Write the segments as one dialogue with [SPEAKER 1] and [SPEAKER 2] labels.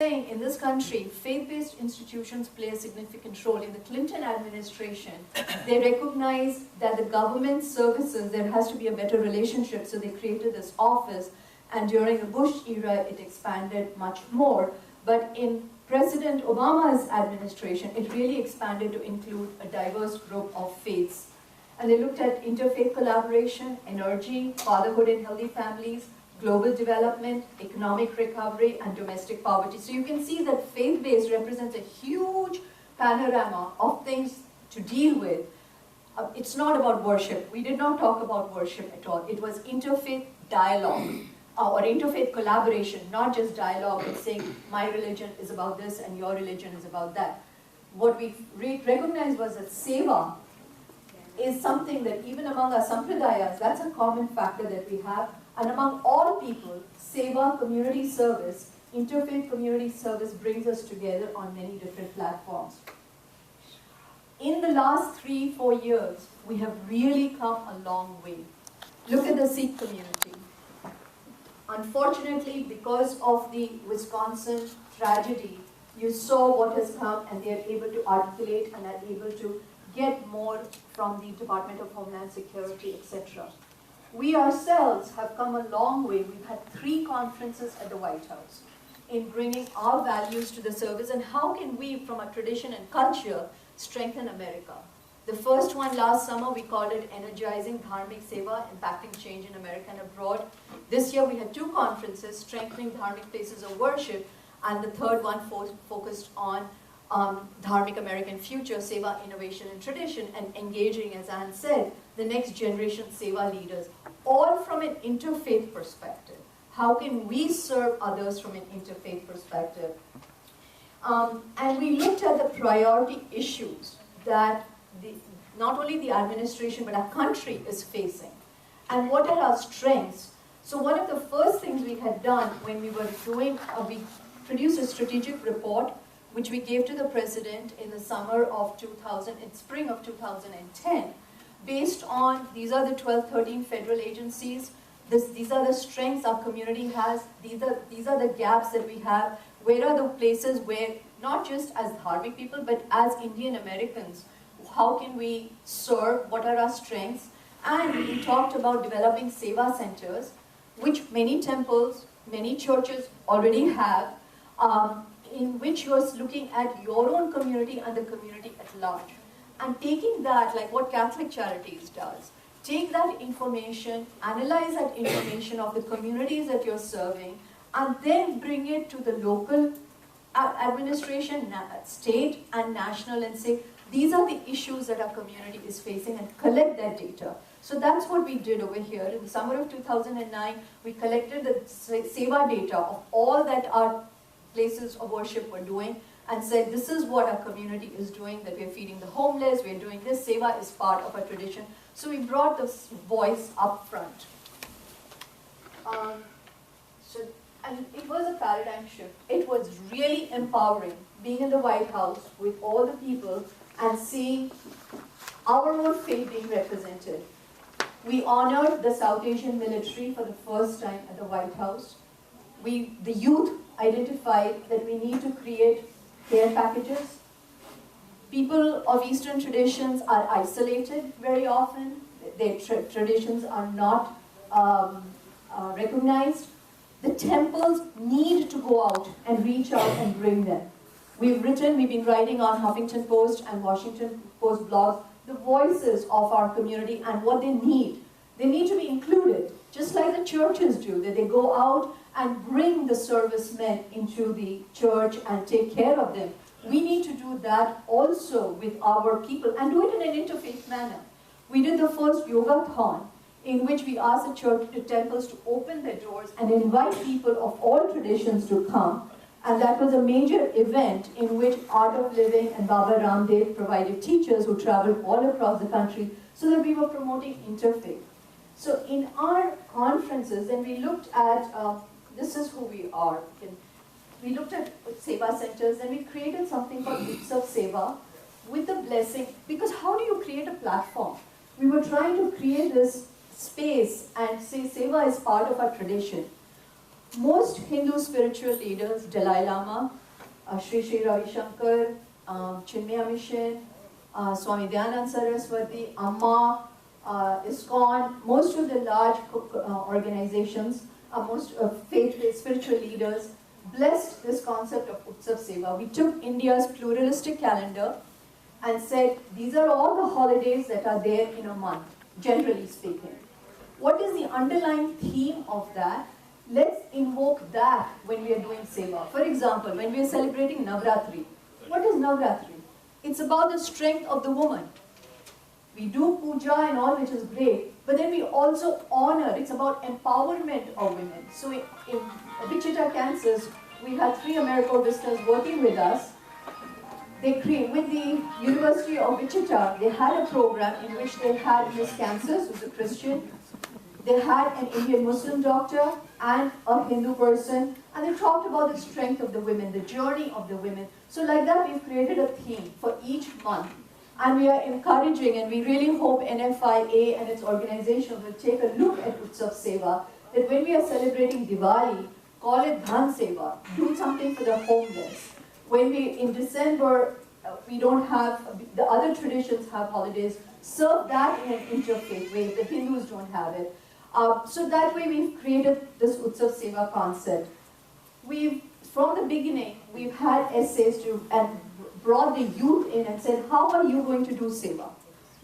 [SPEAKER 1] saying in this country, faith-based institutions play a significant role. In the Clinton administration, they recognized that the government services, there has to be a better relationship, so they created this office, and during the Bush era, it expanded much more. But in President Obama's administration, it really expanded to include a diverse group of faiths. And they looked at interfaith collaboration, energy, fatherhood in healthy families, global development, economic recovery, and domestic poverty. So you can see that faith-based represents a huge panorama of things to deal with. It's not about worship. We did not talk about worship at all. It was interfaith dialogue or interfaith collaboration, not just dialogue and saying my religion is about this and your religion is about that. What we recognized was that seva is something that even among our sampradayas, that's a common factor that we have. And among all people, seva, community service, interfaith community service brings us together on many different platforms. In the last 3-4 years, we have really come a long way. Look at the Sikh community. Unfortunately, because of the Wisconsin tragedy, you saw what has come, and they are able to articulate and are able to get more from the Department of Homeland Security, etc. We ourselves have come a long way. We've had 3 conferences at the White House in bringing our values to the service, and how can we, from a tradition and culture, strengthen America. The first one last summer, we called it Energizing Dharmic Seva, Impacting Change in America and Abroad. This year we had 2 conferences, Strengthening Dharmic Places of Worship, and the third one focused on Dharmic American Future, Seva, Innovation and Tradition, and engaging, as Anne said, the next generation Seva leaders, all from an interfaith perspective. How can we serve others from an interfaith perspective? And we looked at the priority issues that not only the administration but our country is facing, and what are our strengths. So one of the first things we had done when we were doing, we produced a strategic report which we gave to the president in the summer of spring of 2010, based on, these are the 12, 13 federal agencies, these are the strengths our community has, these are the gaps that we have, where are the places where, not just as Dharmic people, but as Indian Americans, how can we serve, what are our strengths, and we talked about developing Seva centers, which many temples, many churches already have, in which you are looking at your own community and the community at large. And taking that, like what Catholic Charities does, take that information, analyze that information of the communities that you're serving, and then bring it to the local administration, state and national, and say, these are the issues that our community is facing, and collect that data. So that's what we did over here. In the summer of 2009, we collected the Seva data of all that our places of worship were doing, and said, this is what our community is doing, that we're feeding the homeless, we're doing this, Seva is part of our tradition. So we brought this voice up front. And it was a paradigm shift. It was really empowering, being in the White House with all the people and seeing our own faith being represented. We honored the South Asian military for the first time at the White House. The youth identified that we need to create care packages. People of Eastern traditions are isolated very often. Their traditions are not recognized. The temples need to go out and reach out and bring them. We've been writing on Huffington Post and Washington Post blogs, the voices of our community and what they need. They need to be included, just like the churches do, that they go out and bring the servicemen into the church and take care of them. We need to do that also with our people and do it in an interfaith manner. We did the first yogathon in which we asked the temples to open their doors and invite people of all traditions to come. And that was a major event in which Art of Living and Baba Ramdev provided teachers who traveled all across the country so that we were promoting interfaith. So in our conferences, then we looked at, this is who we are. We looked at Seva centers, and we created something called Utsav Seva with the blessing, because how do you create a platform? We were trying to create this space and say Seva is part of our tradition. Most Hindu spiritual leaders, Dalai Lama, Sri Sri Ravi Shankar, Chinmaya Mission, Swami Dayanand Saraswati, Amma, ISKCON, most of the large organizations, most faith-based spiritual leaders blessed this concept of Utsav Seva. We took India's pluralistic calendar and said, these are all the holidays that are there in a month, generally speaking. What is the underlying theme of that? Let's invoke that when we are doing Seva. For example, when we are celebrating Navratri. What is Navratri? It's about the strength of the woman. We do puja and all, which is great, but then we also honor. It's about empowerment of women. So in Wichita, Kansas, we had 3 AmeriCorps working with us. They created, with the University of Wichita, they had a program in which they had Miss Kansas, who's a Christian. They had an Indian Muslim doctor and a Hindu person, and they talked about the strength of the women, the journey of the women. So like that, we've created a theme for each month. And we are encouraging, and we really hope NFIA and its organization will take a look at Utsav Seva, that when we are celebrating Diwali, call it Dhan Seva, do something for the homeless. When we, in December, we don't have, the other traditions have holidays, serve that in an interfaith way, the Hindus don't have it. So that way we've created this Utsav Seva concept. From the beginning, we've had essays and brought the youth in and said, how are you going to do Seva?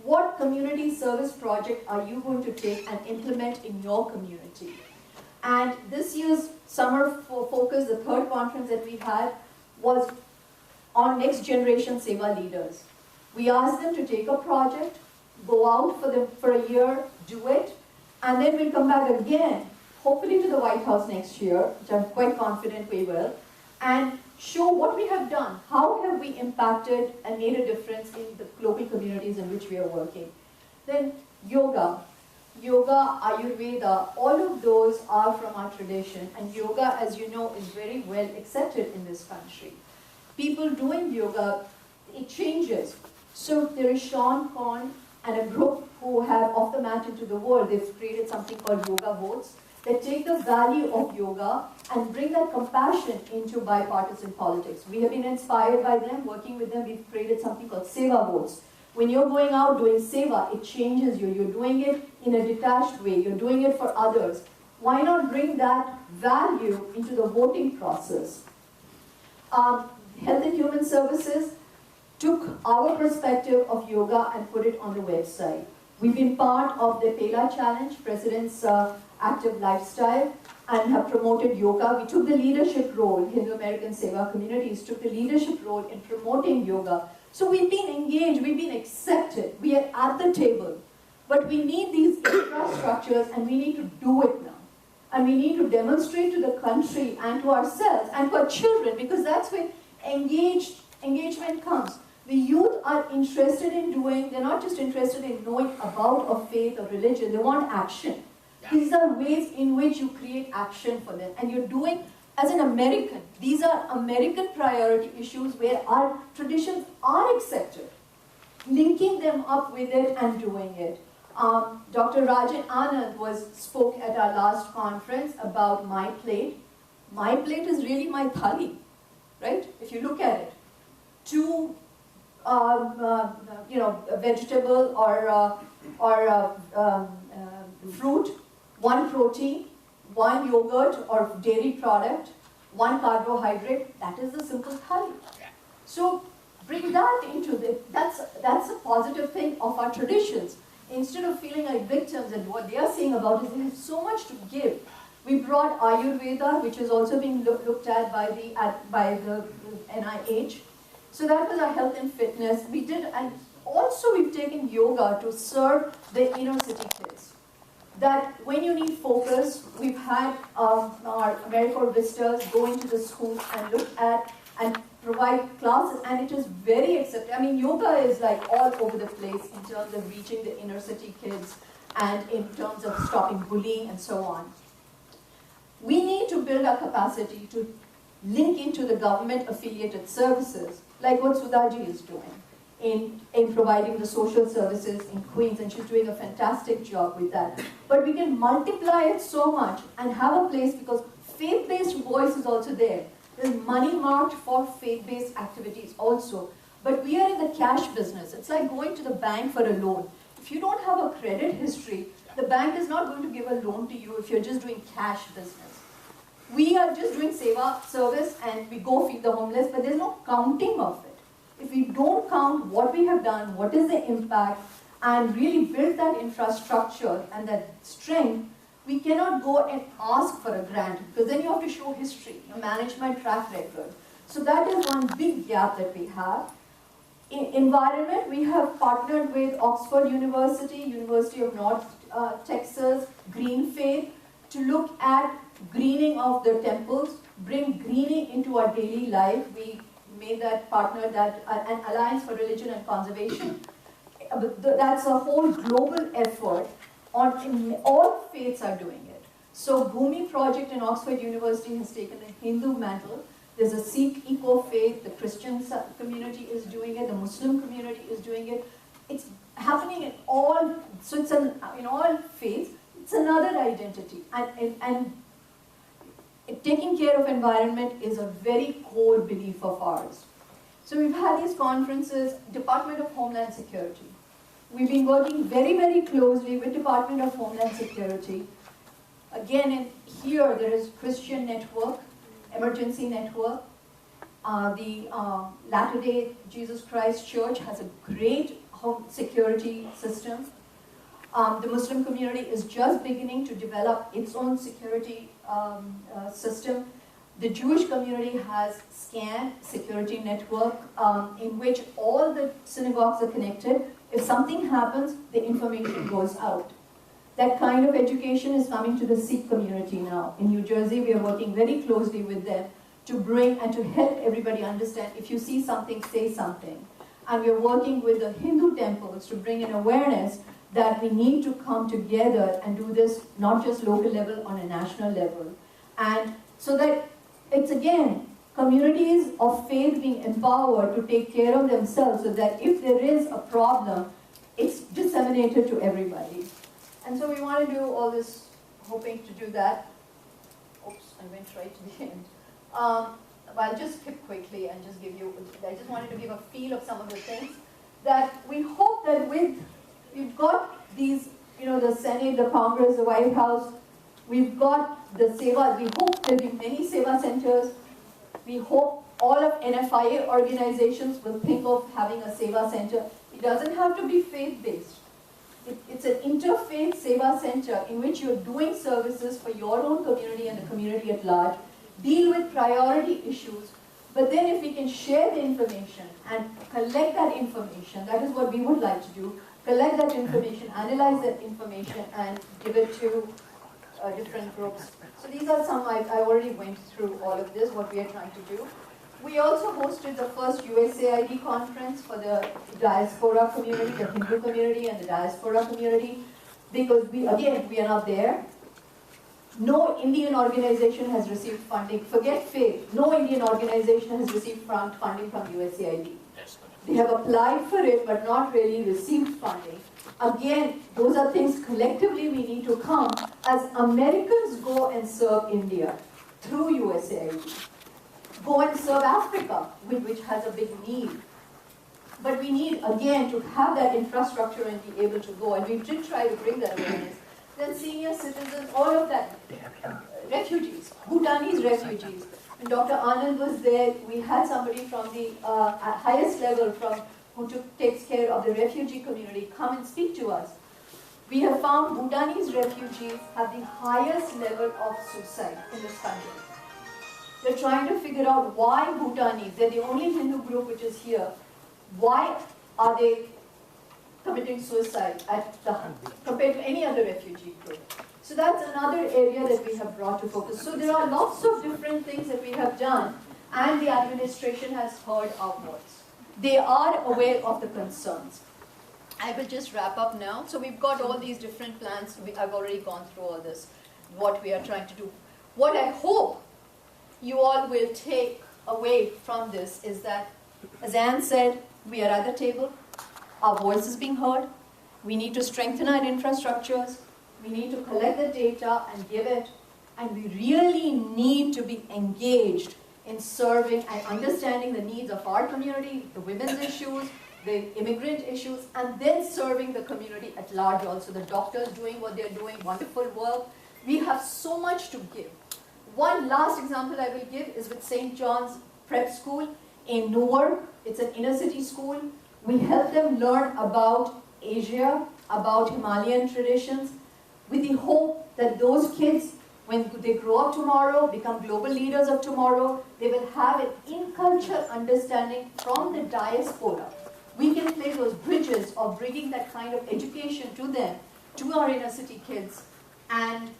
[SPEAKER 1] What community service project are you going to take and implement in your community? And this year's summer focus, the 3rd conference that we had, was on next generation Seva leaders. We asked them to take a project, go out for a year, do it, and then we'll come back again, hopefully to the White House next year, which I'm quite confident we will, and show what we have done. How have we impacted and made a difference in the local communities in which we are working? Then yoga, Ayurveda, all of those are from our tradition, and yoga, as you know, is very well accepted in this country. People doing yoga, it changes. So there is Sean Corn and a group who have Off the Mat into the World. They've created something called Yoga Votes that take the value of yoga and bring that compassion into bipartisan politics. We have been inspired by them, working with them. We've created something called Seva Votes. When you're going out doing Seva, it changes you. You're doing it in a detached way. You're doing it for others. Why not bring that value into the voting process? Health and Human Services took our perspective of yoga and put it on the website. We've been part of the Pela Challenge, President's Active Lifestyle, and have promoted yoga. We took the leadership role, Hindu American Seva communities took the leadership role in promoting yoga. So we've been engaged, we've been accepted, we are at the table. But we need these infrastructures and we need to do it now. And we need to demonstrate to the country and to ourselves and to our children, because that's where engagement comes. The youth are interested in doing, they're not just interested in knowing about a faith or religion, they want action. Yeah. These are ways in which you create action for them. And you're doing, as an American, these are American priority issues where our traditions are accepted. Linking them up with it and doing it. Dr. Rajan Anand spoke at our last conference about My Plate. My Plate is really my thali, right? If you look at it. 2 vegetable or fruit, 1 protein, 1 yogurt or dairy product, 1 carbohydrate. That is the simple thali. So bring that into that's a positive thing of our traditions. Instead of feeling like victims, and what they are saying about is they have so much to give. We brought Ayurveda, which is also being looked at by the NIH. So that was our health and fitness. We did, and also we've taken yoga to serve the inner city kids. That when you need focus, we've had our AmeriCorps visitors go into the schools and look at and provide classes, and it is very accepted. I mean, yoga is like all over the place in terms of reaching the inner city kids and in terms of stopping bullying and so on. We need to build our capacity to link into the government-affiliated services, like what Sudhaji is doing in providing the social services in Queens, and she's doing a fantastic job with that. But we can multiply it so much and have a place, because faith-based voice is also there. There's money marked for faith-based activities also. But we are in the cash business. It's like going to the bank for a loan. If you don't have a credit history, the bank is not going to give a loan to you if you're just doing cash business. We are just doing seva service and we go feed the homeless, but there's no counting of it. If we don't count what we have done, what is the impact, and really build that infrastructure and that strength, we cannot go and ask for a grant, because then you have to show history, your management track record. So that is one big gap that we have. In environment, we have partnered with Oxford University, University of North Texas, Green Faith, to look at greening of the temples, bring greening into our daily life. We made that partner, that an Alliance for Religion and Conservation. That's a whole global effort. All faiths are doing it. So Bhumi project in Oxford University has taken the Hindu mantle. There's a Sikh eco-faith, the Christian community is doing it, the Muslim community is doing it. It's happening in all, so it's in all faiths. It's another identity. And taking care of environment is a very core belief of ours. So we've had these conferences, Department of Homeland Security. We've been working very, very closely with Department of Homeland Security. Again, here there is Christian Network, Emergency Network. The Latter-day Jesus Christ Church has a great home security system. The Muslim community is just beginning to develop its own security system. The Jewish community has SCAN, security network, in which all the synagogues are connected. If something happens, the information goes out. That kind of education is coming to the Sikh community now. In New Jersey, we are working very closely with them to bring and to help everybody understand, if you see something, say something. And we are working with the Hindu temples to bring an awareness that we need to come together and do this not just local level, on a national level. And so that it's, again, communities of faith being empowered to take care of themselves, so that if there is a problem, it's disseminated to everybody. And so we want to do all this, hoping to do that. Oops, I went right to the end. I'll just skip quickly and just give you, I just wanted to give a feel of some of the things that we hope that we've got these, the Senate, the Congress, the White House, we've got the Seva, we hope there'll be many Seva centers. We hope all of NFIA organizations will think of having a Seva center. It doesn't have to be faith-based. It's an interfaith Seva center in which you're doing services for your own community and the community at large, deal with priority issues, but then if we can share the information and collect that information, that is what we would like to do, collect that information, analyze that information, and give it to different groups. So these are some, I already went through all of this, what we are trying to do. We also hosted the first USAID conference for the diaspora community, the Hindu community and the diaspora community, because we are not there. No Indian organization has received funding. Forget faith. No Indian organization has received funding from USAID. They have applied for it, but not really received funding. Again, those are things collectively we need to come as Americans go and serve India through USAID. Go and serve Africa, which has a big need. But we need, again, to have that infrastructure and be able to go. And we did try to bring that awareness. Then senior citizens, all of that. Refugees, Bhutanese refugees. When Dr. Anand was there, we had somebody from the highest level who takes care of the refugee community come and speak to us. We have found Bhutanese refugees have the highest level of suicide in this country. They're trying to figure out why Bhutanese, they're the only Hindu group which is here, why are they committing suicide compared to any other refugee group. So that's another area that we have brought to focus. So there are lots of different things that we have done, and the administration has heard our voice. They are aware of the concerns. I will just wrap up now. So we've got all these different plans. I've already gone through all this, what we are trying to do. What I hope you all will take away from this is that, as Anne said, we are at the table. Our voice is being heard. We need to strengthen our infrastructures. We need to collect the data and give it. and we really need to be engaged in serving and understanding the needs of our community, the women's issues, the immigrant issues, and then serving the community at large also. The doctors doing what they're doing, wonderful work. We have so much to give. One last example I will give is with St. John's Prep School in Newark. It's an inner city school. We help them learn about Asia, about Himalayan traditions, with the hope that those kids, when they grow up tomorrow, become global leaders of tomorrow, they will have an in-culture understanding from the diaspora. We can play those bridges of bringing that kind of education to them, to our inner city kids, and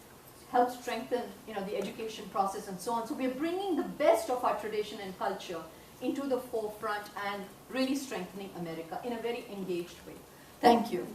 [SPEAKER 1] help strengthen, the education process and so on. So we're bringing the best of our tradition and culture into the forefront and really strengthening America in a very engaged way. Thank you.